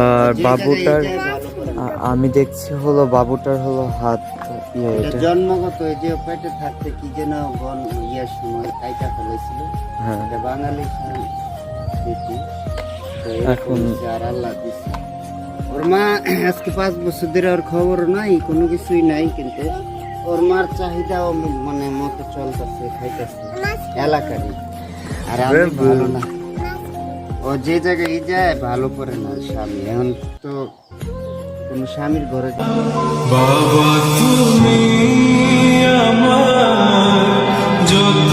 আর যে বাবুটার জায়গায় ভালো করে না। আমি দেখছি হলো বাবুটার হলো হাত এটা এটা। জন্মগত, এই যে পেটে থাকতে কি যেন ইয়ের সময় কাইটা ফেলেছিল। হ্যাঁ এটা বাঙালি স্মৃতি। তো এখন আর আল্লাহ দিচ্ছে। ওর মা আজকে 5 বছর ধরে ওর খবর নাই, কোনো কিছুই নাই, কিন্তু ওর মার চাহিদাও মানে মতো চলতেছে, খাইতেছে এলাকারই। আর আমি ভালো না, ও যে জায়গায় যায় ভালো করে না স্বামী। এখন তো কোনো স্বামীর ঘরে বাবা তুমি আমার যত